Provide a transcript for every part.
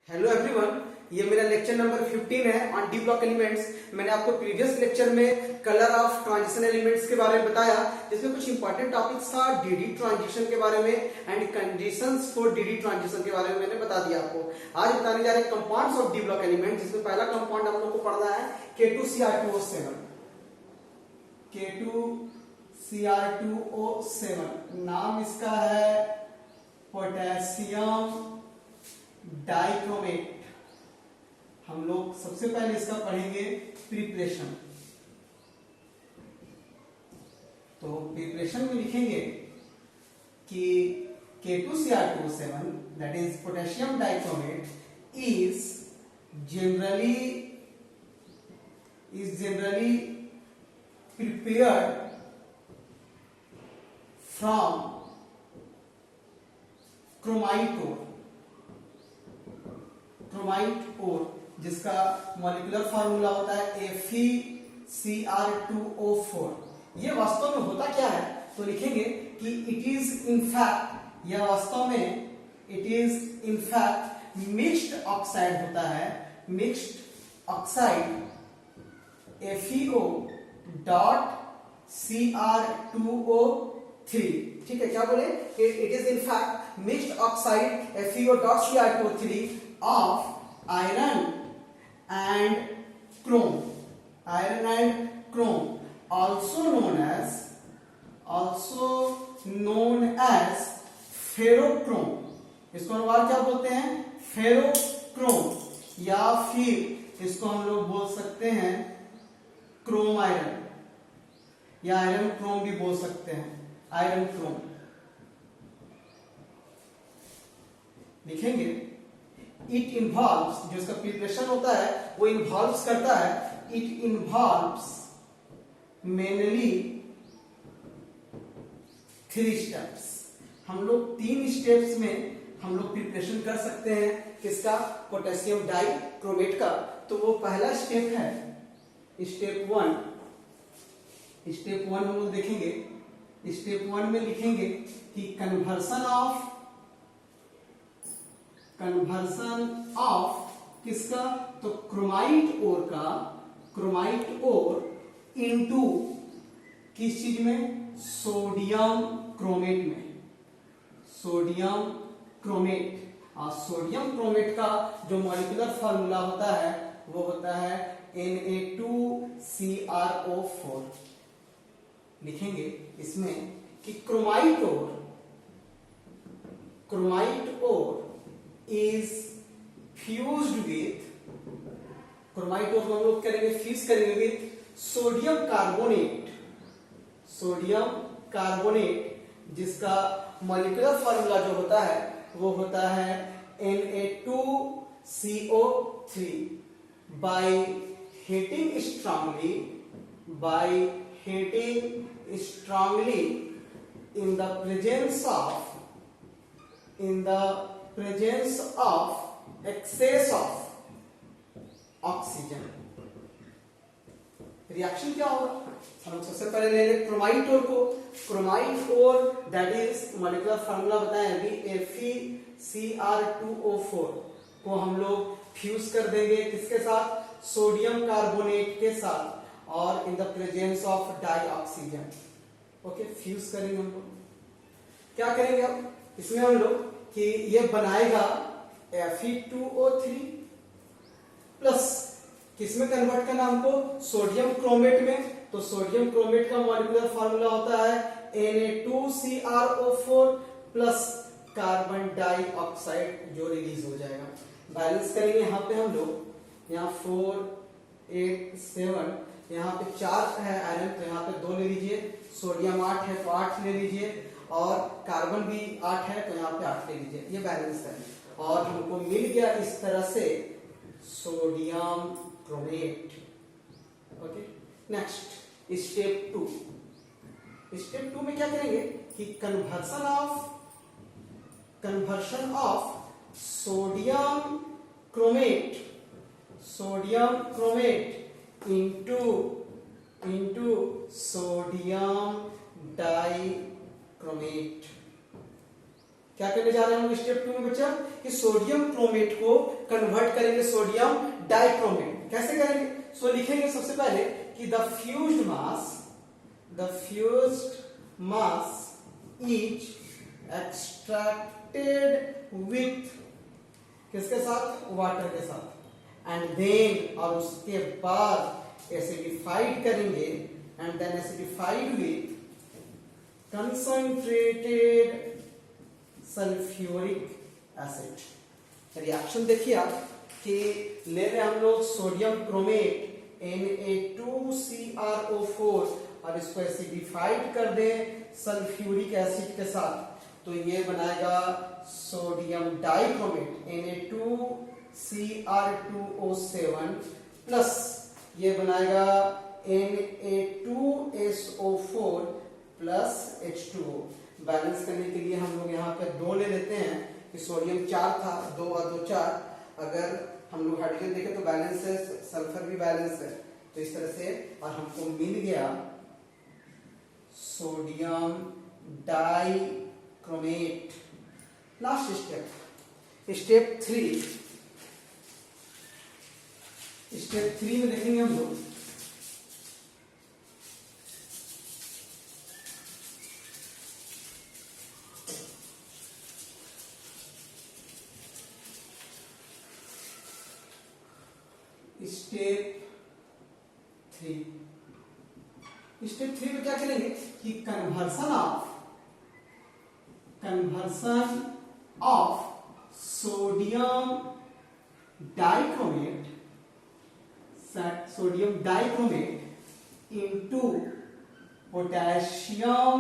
Hello everyone, ये मेरा lecture number 15 है ऑन डी ब्लॉक एलिमेंट्स। मैंने आपको प्रीवियस लेक्चर में कलर ऑफ ट्रांजिशन एलिमेंट्स के बारे में बताया, जिसमें कुछ इंपॉर्टेंट टॉपिक्स था डीडी ट्रांजिशन के बारे में and conditions for DD transition के बारे में मैंने बता दिया आपको। आज बताने जा रहे हैं compounds of D block element, जिसमें पहला कंपाउंड हम लोग को पढ़ना है K2Cr2O7। K2Cr2O7 नाम इसका है पोटेशियम डाइक्रोमेट। हम लोग सबसे पहले इसका पढ़ेंगे प्रिपरेशन। तो प्रिपरेशन में लिखेंगे कि K2Cr2O7 that is potassium dichromate is generally prepared from chromite ore, जिसका मॉलिक्यूलर फार्मूला होता है FeCr2O4। ये वास्तव में होता क्या है, तो लिखेंगे कि इट इज इनफैक्ट, यह वास्तव में it is in fact mixed oxide होता है। Mixed oxide FeO.Cr2O3। ठीक है, क्या बोले, it is in fact mixed oxide FeO.Cr2O3 of iron and chrome, also known as ferrochrome। इसको हम और क्या बोलते हैं, फेरोक्रोम, या फिर इसको हम लोग बोल सकते हैं क्रोम आयरन, या आयरन क्रोम भी बोल सकते हैं, आयरन क्रोम लिखेंगे। इट इन्वॉल्व्स, जो इसका प्रिपरेशन होता है वो इन्वॉल्व्स करता है, इट इन्वॉल्व्स मेनली 3 स्टेप्स। हम लोग 3 स्टेप्स में हम लोग प्रिपरेशन कर सकते हैं किसका, पोटेशियम डाइक्रोमेट का। तो वो पहला स्टेप है स्टेप 1। स्टेप 1 हम लोग देखेंगे। स्टेप 1 में लिखेंगे कि कन्वर्सन ऑफ किसका, तो क्रोमाइट ओर इनटू किस चीज में, सोडियम क्रोमेट में, सोडियम क्रोमेट। और सोडियम क्रोमेट का जो मॉलिक्यूलर फार्मूला होता है वो होता है Na2CrO4। लिखेंगे इसमें कि chromite ore is fused with, chromite को हम लोग करेंगे फ्यूज करेंगे विथ सोडियम कार्बोनेट, जिसका मॉलिक्यूलर फार्मूला जो होता है वो होता है Na2CO3। by heating strongly in the presence of excess of oxygen, reaction क्या होगा। हम सबसे पहले ले लें क्रोमाइट ओर को। Chromite ore that is molecular formula बताएं अभी FeCr2O4 को हम लोग फ्यूज कर देंगे किसके साथ, सोडियम कार्बोनेट के साथ, और in the presence of dioxygen. Okay, fuse करेंगे हम लोग। क्या करेंगे अब इसमें हम लोग कि ये बनाएगा Fe2O3 प्लस किसमें कन्वर्ट करना हमको, सोडियम क्रोमेट में। तो सोडियम क्रोमेट का मॉलिक्यूलर फार्मूला होता है Na2CrO4 प्लस कार्बन डाइऑक्साइड जो रिलीज हो जाएगा। बैलेंस करेंगे यहाँ पे हम लोग, यहाँ 4 8 7, यहाँ पे 4 है आयरन, तो यहाँ पे 2 ले लीजिए। सोडियम 8 है तो 8 ले लीजिए, और कार्बन भी 8 है तो यहाँ पे 8 ले लीजिए। ये बैलेंस है और हमको मिल गया इस तरह से sodium chromate. Okay, next step 2। Step 2 में क्या करेंगे कि conversion of sodium chromate into sodium dichromate. क्या करने जा रहे हैं हम स्टेप 2 में बच्चा, कि सोडियम क्रोमेट को कन्वर्ट करेंगे सोडियम डाइक्रोमेट। कैसे करेंगे? सो लिखेंगे सबसे पहले कि the fused mass is extracted with किसके साथ? वाटर के साथ। एंड देन, और उसके बाद एसिडिफाइड करेंगे, and then acidified with concentrated sulphuric acid. Reaction देखिए आप कि ले रहे हम लोग सोडियम क्रोमेट Na2CrO4 और इसको एसिडिफाइड कर दें सल्फ्यूरिक एसिड के साथ, तो ये बनाएगा सोडियम डाइक्रोमेट Na2Cr2O7 प्लस ये बनाएगा Na2SO4 प्लस H2O। बैलेंस करने के लिए हम लोग यहाँ पे 2 ले लेते हैं कि सोडियम 4 था, 2 और 2 4। अगर हम लोग हाइड्रोजन देखें तो बैलेंस है, सल्फर भी बैलेंस है, तो इस तरह से और हमको मिल गया sodium dichromate. Last step, step 3 में देखेंगे हम लोग स्टेप 3 में क्या करेंगे कि conversion of sodium dichromate into potassium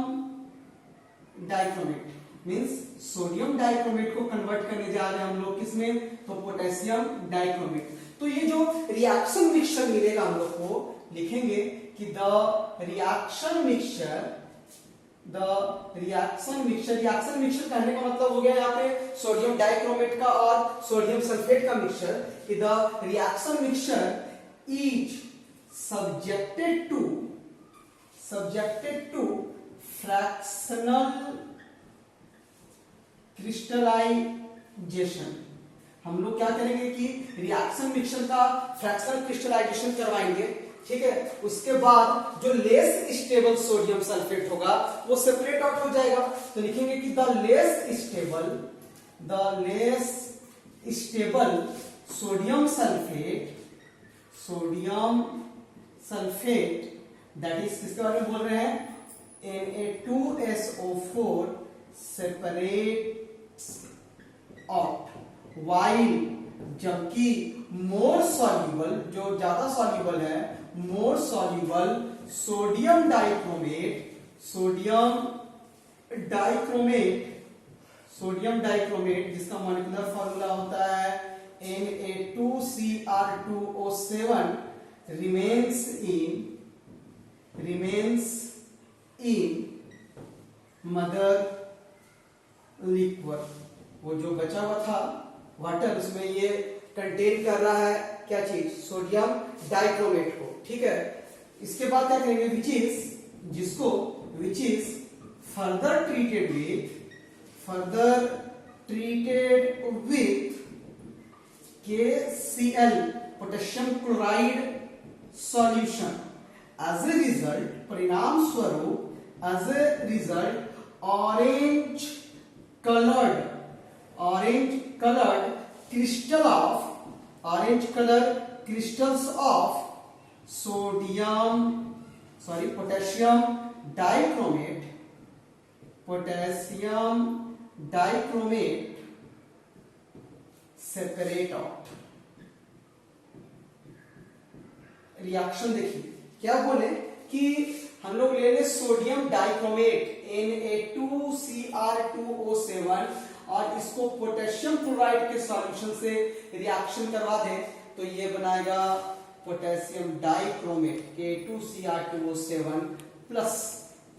dichromate. Means sodium dichromate को कन्वर्ट करने जा रहे हैं हम लोग किसमें? तो पोटेशियम डाइक्रोमेट। तो ये जो रिएक्शन मिक्सचर मिलेगा हम लोग को, लिखेंगे कि द रिएक्शन मिक्सचर कहने का मतलब हो गया यहाँ पे सोडियम डाइक्रोमेट का और सोडियम सल्फेट का मिक्सचर, कि the reaction mixture is subjected to fractional crystallisation. हम लोग क्या करेंगे कि रिएक्शन मिक्सचर का फ्रैक्शनल क्रिस्टलाइजेशन करवाएंगे, ठीक है। उसके बाद जो लेस स्टेबल सोडियम सल्फेट होगा वो सेपरेट आउट हो जाएगा, तो लिखेंगे कि the less stable sodium sulphate that is किसके बारे में बोल रहे हैं? Na2SO4 सेपरेट्स आउट, वाइल जबकि मोर सॉल्यूबल, जो ज्यादा सॉल्यूबल है, मोर सॉल्यूबल सोडियम डाइक्रोमेट जिसका मॉलिक्यूलर फॉर्मूला होता है Na2Cr2O7 remains in mother liquid. वो जो बचा हुआ था वाटर, उसमें ये कंटेन कर रहा है क्या चीज? सोडियम डाइक्रोमेट को, ठीक है। इसके बाद क्या करेंगे? Which is further treated with KCl potassium chloride solution. As a result, परिणाम स्वरूप, orange coloured crystals of potassium dichromate separate out। Reaction देखिए क्या बोले कि हम लोग ले लें सोडियम डाइक्रोमेट Na2Cr2O7 और इसको पोटेशियम क्लोराइड के सॉल्यूशन से रिएक्शन करवा दें, तो ये बनाएगा potassium dichromate K2Cr2O7 plus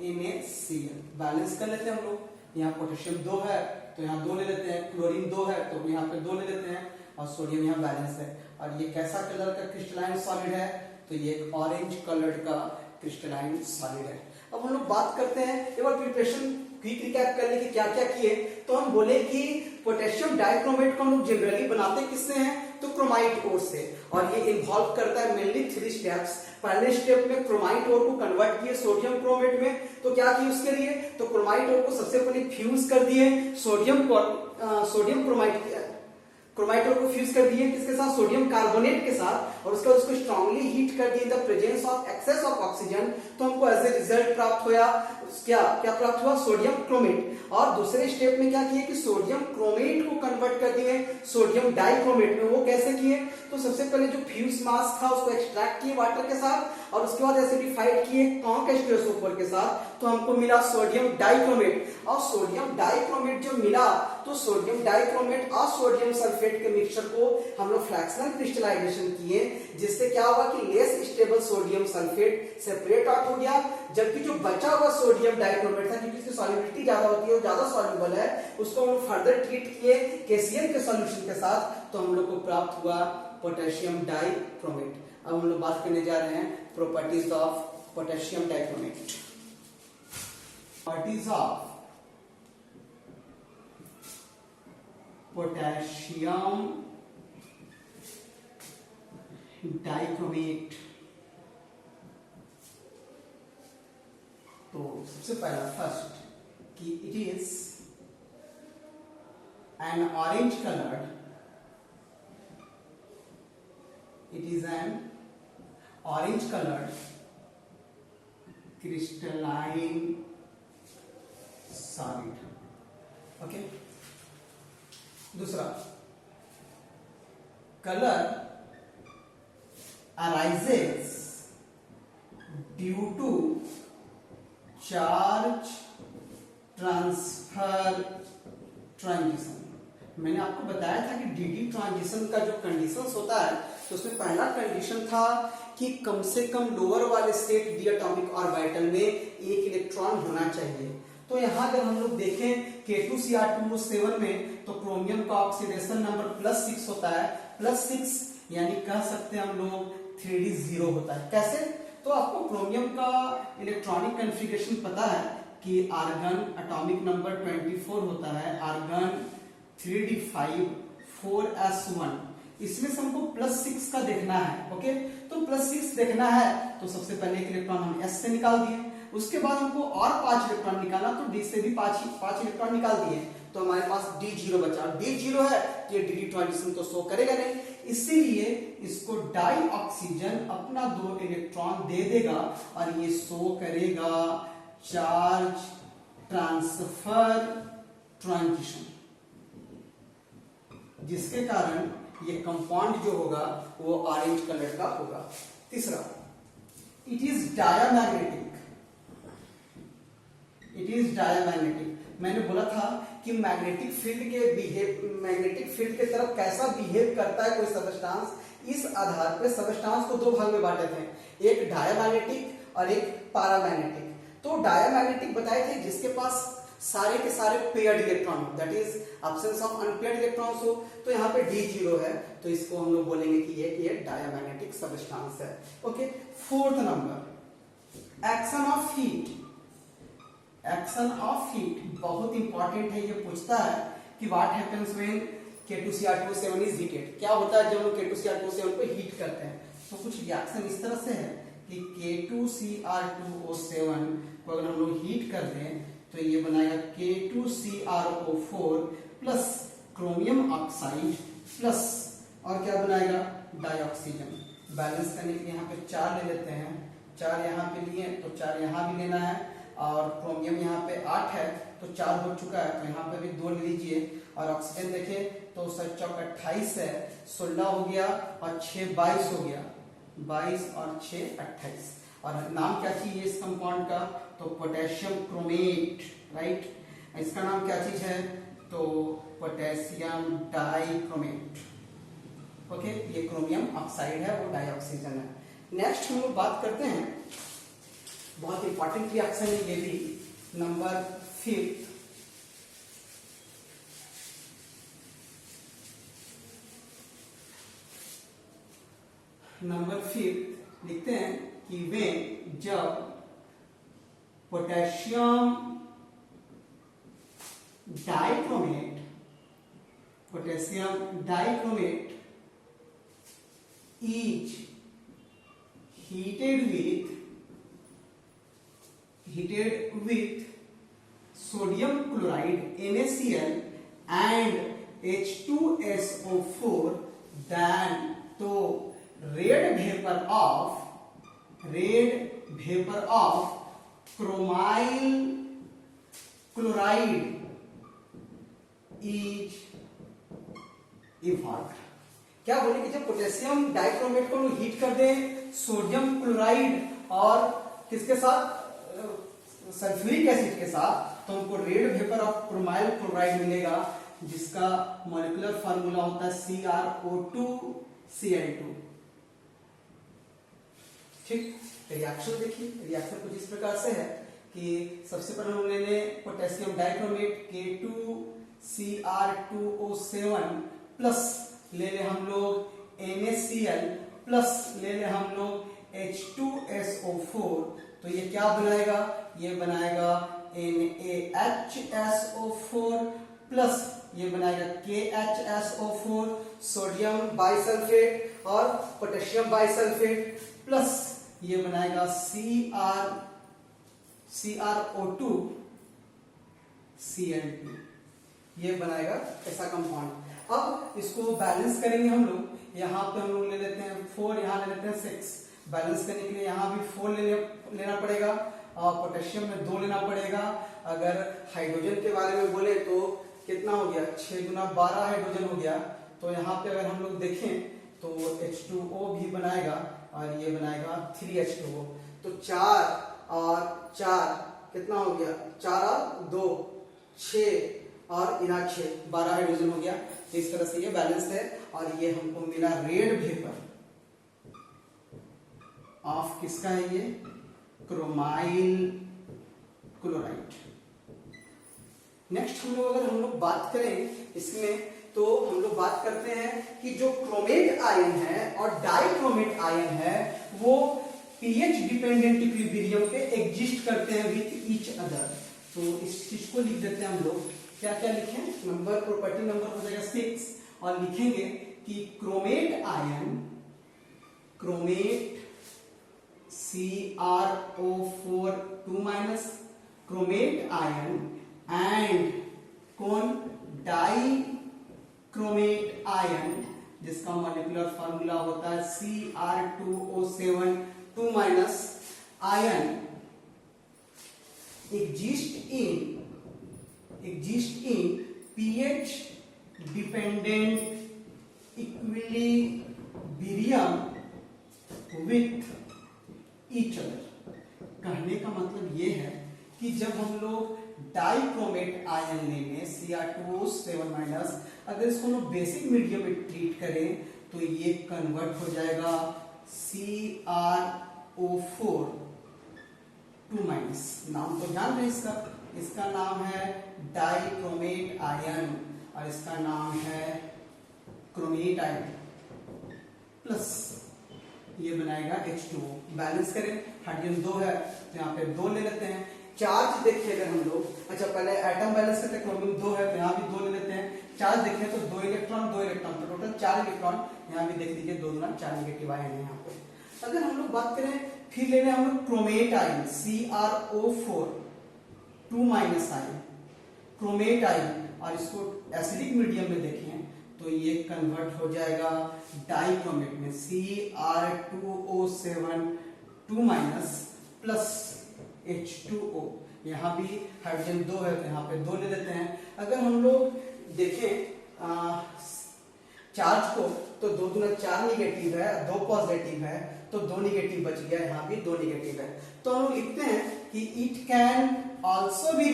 NaCl। Balance कर लेते हैं हम लोग, यहाँ पोटेशियम 2 है तो यहाँ 2 ले लेते हैं, क्लोरीन 2 है तो यहाँ पे 2 ले लेते हैं, और सोडियम यहाँ बैलेंस है। और ये कैसा कलर का क्रिस्टलाइन सॉलिड है? तो ये ऑरेंज कलर का क्रिस्टलाइन सॉलिड है। अब हम लोग बात करते हैं, एक बार प्रिपरेशन क्विक रिकैप कर ले कि क्या क्या किए। तो हम बोले कि पोटेशियम डाइक्रोमेट को हम लोग जनरली बनाते किससे हैं, तो क्रोमाइट ओर से, और ये इन्वॉल्व करता है मेनली 3 स्टेप्स। पहले स्टेप में क्रोमाइट ओर को कन्वर्ट किए सोडियम क्रोमेट में, तो क्या किए उसके लिए, तो क्रोमाइट ओर को सबसे पहले फ्यूज कर दिए सोडियम क्रोमाइट ओर को फ्यूज कर दिए किसके साथ, सोडियम कार्बोनेट के साथ, और उसके बाद उसको स्ट्रांगली हीट कर दिए the presence of excess of oxygen. तो हमको एज ए रिजल्ट प्राप्त हुआ क्या प्राप्त हुआ, सोडियम क्रोमेट। और दूसरे स्टेप में क्या किए कि सोडियम क्रोमेट को कन्वर्ट कर दिए सोडियम डाइक्रोमेट में। वो कैसे किए, तो सबसे पहले जो फ्यूज मास था उसको एक्सट्रैक्ट किए वाटर के साथ, और उसके बाद एसिडिफाइड किए कौन के स्टेरोसोफोर के साथ, तो हमको मिला सोडियम डाइक्रोमेट। और सोडियम डाइक्रोमेट जो मिला, तो सोडियम डाइक्रोमेट और सोडियम सल्फेट के मिक्सचर को हम लोग फ्रैक्शनल क्रिस्टलाइजेशन किए, जिससे क्या हुआ कि less stable sodium sulphate separate out हो गया, जबकि जो बचा हुआ सोडियम डाइक्रोमेट था, क्योंकि इसकी सॉल्युबिलिटी ज्यादा होती है, ज्यादा सॉल्युबल है, उसको हम लोग फर्दर ट्रीट किए KCl के सॉल्यूशन के साथ, तो हम लोग को प्राप्त हुआ पोटेशियम डाइक्रोमेट। अब हम लोग बात करने जा रहे हैं properties of potassium dichromate. Properties of potassium dichromate. तो सबसे पहला फर्स्ट कि it is an orange coloured, it is an orange colored crystalline solid. Okay. दूसरा, color arises due to charge transfer transition। मैंने आपको बताया था कि डी ट्रांजिशन का जो कंडीशंस होता है, तो उसमें पहला कंडीशन था कि कम से कम लोअर वाले स्टेट डी एटॉमिक ऑर्बिटल में एक इलेक्ट्रॉन होना चाहिए। तो यहाँ अगर हम लोग देखें K2Cr2O7 में, तो क्रोमियम का ऑक्सीडेशन नंबर +6 होता है, +6 यानी कह सकते हैं हम लोग 3d0 होता है। कैसे, तो आपको क्रोमियम का इलेक्ट्रॉनिक कॉन्फ़िगरेशन पता है कि आर्गन एटॉमिक नंबर 24 होता है, आर्गन 3d5 4s1। इसमें से हमको +6 का देखना है। ओके, तो +6 देखना है, तो सबसे पहले एक इलेक्ट्रॉन हम S से निकाल दिए, उसके बाद हमको और 5 इलेक्ट्रॉन निकालना, तो D से भी 5 इलेक्ट्रॉन निकाल दिए, तो हमारे पास D0 बचा। D0 है, ये डी ट्रांजिशन तो शो करेगा नहीं, इसीलिए इसको डाई ऑक्सीजन अपना 2 इलेक्ट्रॉन दे देगा, और ये शो करेगा चार्ज ट्रांसफर ट्रांजिशन, जिसके कारण ये कंपाउंड जो होगा वो ऑरेंज कलर का होगा। तीसरा, it is diamagnetic. It is diamagnetic, मैंने बोला था कि मैग्नेटिक फील्ड के तरफ कैसा बिहेव करता है कोई सबस्टांस, इस आधार पे सबस्टांस को 2 भाग में बांटे थे, एक डायामैग्नेटिक और एक पैरामैग्नेटिक। तो डायामैग्नेटिक बताए थे जिसके पास सारे के सारे paired electron, that is absence of unpaired electrons हो, तो यहाँ पे D0 है, तो इसको हम लोग बोलेंगे कि ये डायामैग्नेटिक सबस्टांस है। Okay, 4th number, action of heat. Action of heat बहुत इंपॉर्टेंट है, ये पूछता है कि what happens when K2Cr2O7 is heated. क्या होता है जब हम K2Cr2O7 को हीट करते हैं, तो कुछ रिएक्शन इस तरह से है कि K2Cr2O7 को अगर हम लोग हीट कर दें, तो ये बनाएगा K2CrO4 plus chromium oxide plus, और क्या बनाएगा, डाइऑक्सीजन। बैलेंस करने के लिए यहाँ पे 4 ले लेते हैं, 4 यहाँ पे लिए तो 4 यहाँ भी लेना है, और क्रोमियम यहाँ पे 8 है तो 4 हो चुका है, तो यहाँ पे भी 2 ले लीजिए, और ऑक्सीजन देखें तो 7 चौक 28 है, 16 हो गया, और 6 22 हो गया, 22 और 6 28। और नाम क्या चाहिए इस कंपाउंड का, तो पोटेशियम क्रोमेट, राइट। इसका नाम क्या चीज है, तो पोटेशियम डाइक्रोमेट। ओके, ये क्रोमियम ऑक्साइड है, वो डाइऑक्सीजन है। नेक्स्ट हम लोग बात करते हैं, बहुत इंपॉर्टेंट रिएक्शन है ये भी, नंबर 5। नंबर 5 लिखते हैं कि वे जब potassium dichromate, potassium dichromate is heated with sodium chloride NaCl and H2SO4, then तो red vapor of chromyl chloride is evolved। क्या बोले कि जब पोटेशियम डाइक्रोमेट को हीट कर दें सोडियम क्लोराइड और किसके साथ, सल्फ्यूरिक एसिड के साथ, तो हमको red vapour of chromyl chloride मिलेगा, जिसका मॉलिक्यूलर फार्मूला होता है CrO2Cl2। ठीक, रिएक्शन देखिए, रिएक्शन कुछ इस प्रकार से है कि सबसे पहले हमने पोटेशियम डाइक्रोमेट K2Cr2O7 प्लस ले ले हम लोग NaCl प्लस ले ले हम लोग H2SO4, तो ये क्या बनाएगा, ये बनाएगा NaHSO4 प्लस ये बनाएगा KHSO4 सोडियम बाइसल्फेट और पोटेशियम बाइसल्फेट प्लस ये बनाएगा CrO2Cl2, ये बनाएगा ऐसा कंपाउंड। अब इसको बैलेंस करेंगे हम लोग, यहाँ पे हम लोग ले लेते हैं 4, यहाँ ले लेते हैं 6, बैलेंस करने के लिए यहाँ भी 4 लेना पड़ेगा और पोटेशियम में 2 लेना पड़ेगा। अगर हाइड्रोजन के बारे में बोले तो कितना हो गया, 6 गुना 12 हाइड्रोजन हो गया, तो यहाँ पे अगर हम लोग देखें तो H2O भी बनाएगा और ये बनाएगा 3H2O, तो 4 और 4 कितना हो गया, 4 और 2 6 और इना 6 12 हाइड्रोजन हो गया। तो इस तरह से ये बैलेंस है और ये हमको मिला रेड वेपर ऑफ किसका है, ये क्रोमाइल क्लोराइड। नेक्स्ट हम लोग बात करें इसमें, तो हम लोग बात करते हैं कि जो क्रोमेट आयन है और डाइक्रोमेट आयन है वो पीएच डिपेंडेंट इक्विलिब्रियम पे एग्जिस्ट करते हैं विथ ईच अदर। तो इस चीज को लिख देते हैं हम लोग, क्या क्या लिखें, नंबर प्रॉपर्टी नंबर हो जाएगा 6 और लिखेंगे कि chromate ion, chromate CrO4 2- chromate ion and कौन डाइक्रोमेट आयन, जिसका मॉलिक्यूलर फार्मूला होता है Cr2O7 2- ion exist in pH dependent equilibrium with each other। कहने का मतलब ये है कि जब हम लोग डाइक्रोमेट आयन लेंगे Cr2O7-, अगर इसको हम बेसिक मीडियम में ट्रीट करें तो ये कन्वर्ट हो जाएगा CrO4 2-, नाम तो जान रहे इसका नाम है डाइक्रोमेट आयन और इसका नाम है क्रोमेट आयन प्लस ये बनाएगा H2O। बैलेंस करें, हाइड्रोजन 2 है तो यहाँ पे 2 ले लेते हैं। चार्ज देखिए अगर हम लोग, अच्छा पहले एटम बैलेंस करते हैं, क्रोमीन 2 है तो यहाँ भी 2 ले लेते हैं। चार्ज देखें तो 2 इलेक्ट्रॉन तो टोटल 4 इलेक्ट्रॉन, यहाँ भी देख लीजिए 2 गुना 4 नेगेटिव आयन है यहाँ पे। अगर हम लोग बात करें फिर ले लें हम लोग chromate ion CrO4 2- ion, chromate ion, और इसको एसिडिक मीडियम में देखें तो ये कन्वर्ट हो जाएगा डाइक्रोमेट में Cr2O7 2- प्लस H2O। यहाँ भी हाइड्रोजन 2 है तो यहाँ पे 2 ले लेते हैं। अगर हम लोग देखें चार्ज को तो 2 गुना 4 नेगेटिव है, 2 पॉजिटिव है तो 2 नेगेटिव बच गया, यहाँ भी 2 नेगेटिव है। तो हम लिखते हैं कि it can also be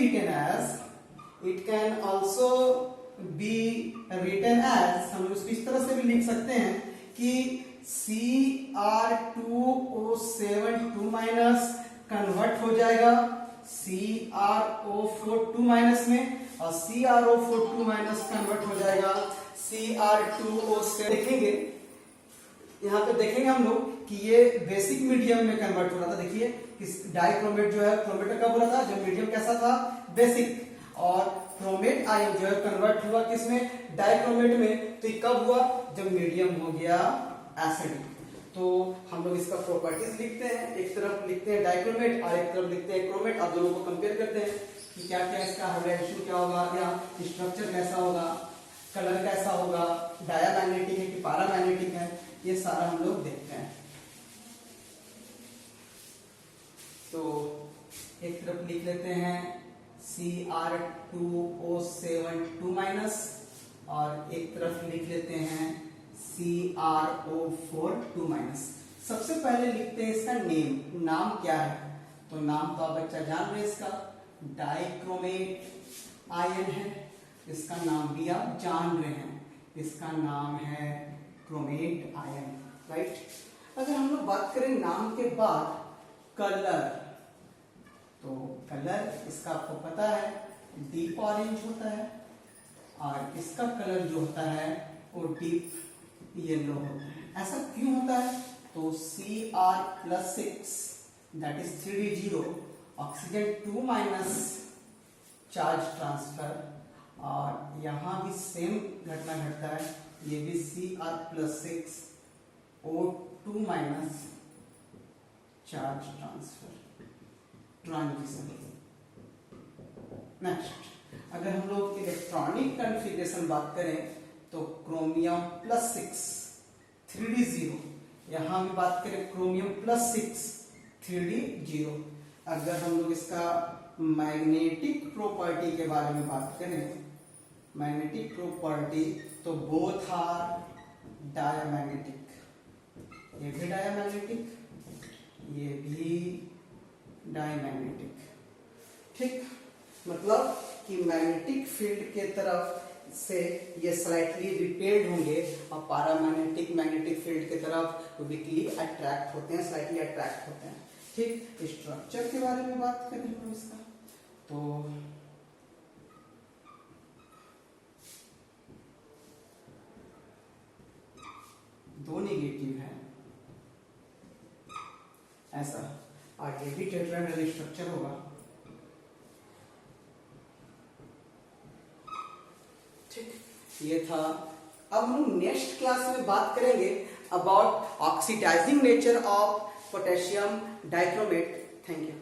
written as, हम उसको इस तरह से भी लिख सकते हैं कि Cr2O7 2- कन्वर्ट हो जाएगा CrO4 2- में और CrO4 2- कन्वर्ट हो जाएगा Cr2O7। देखेंगे यहाँ पे देखेंगे हम लोग कि ये बेसिक मीडियम में कन्वर्ट हो रहा था। देखिए डाइक्रोमेट जो है क्रोमेट का बोला था, जो मीडियम कैसा था बेसिक, और क्रोमेट आयन जो है कन्वर्ट हुआ किसमें, डाइक्रोमेट में। तो ये कब हुआ, जब मीडियम हो गया एसिडिक। तो हम लोग इसका प्रॉपर्टीज लिखते हैं, एक तरफ लिखते हैं डाइक्रोमेट और एक तरफ लिखते हैं क्रोमेट। आप दोनों को कंपेयर करते हैं कि क्या क्या इसका हाइब्रिडाइजेशन क्या होगा, या स्ट्रक्चर कैसा होगा, कलर कैसा होगा, डायामैग्नेटिक है कि पैरामैग्नेटिक है, ये सारा हम लोग देखते हैं। तो एक तरफ लिख लेते हैं Cr2O7 2- और एक तरफ लिख लेते हैं CrO4 2-। सबसे पहले लिखते हैं इसका नेम, नाम क्या है। तो नाम तो आप बच्चा जान रहे हैं, इसका डाइक्रोमेट आयन है, इसका नाम भी आप जान रहे हैं, इसका नाम है क्रोमेट आयन, राइट। अगर हम लोग बात करें नाम के बाद कलर, तो कलर इसका आपको पता है डीप ऑरेंज होता है, और इसका कलर जो होता है वो डीप येलो होता है। ऐसा क्यों होता है, तो Cr+6 that is 3d0 oxygen 2- charge transfer, और यहां भी सेम घटना घटता है, ये भी Cr+6 O2- charge transfer transition. Next, अगर हम लोग इलेक्ट्रॉनिक कॉन्फ़िगरेशन बात करें तो क्रोमियम+6 3d0, यहां भी बात करें क्रोमियम+6 3d0। अगर हम लोग इसका मैग्नेटिक प्रॉपर्टी के बारे में बात करें, मैग्नेटिक प्रॉपर्टी, तो बोथ आर डायमैग्नेटिक, ये भी डायमैग्नेटिक, ये भी डायमैग्नेटिक, ठीक। मतलब कि मैग्नेटिक फील्ड के तरफ से ये स्लाइटली रिपेल्ड होंगे और पैरामैग्नेटिक मैग्नेटिक फील्ड के तरफ वीकली अट्रैक्ट होते हैं, स्लाइटली अट्रैक्ट होते हैं, ठीक। स्ट्रक्चर के बारे में बात करें हम इसका, तो दो नेगेटिव है ऐसा, और ये भी टेट्राहेड्रल स्ट्रक्चर होगा, ठीक। ये था। अब हम नेक्स्ट क्लास में बात करेंगे about oxidising nature of potassium dichromate. Thank you.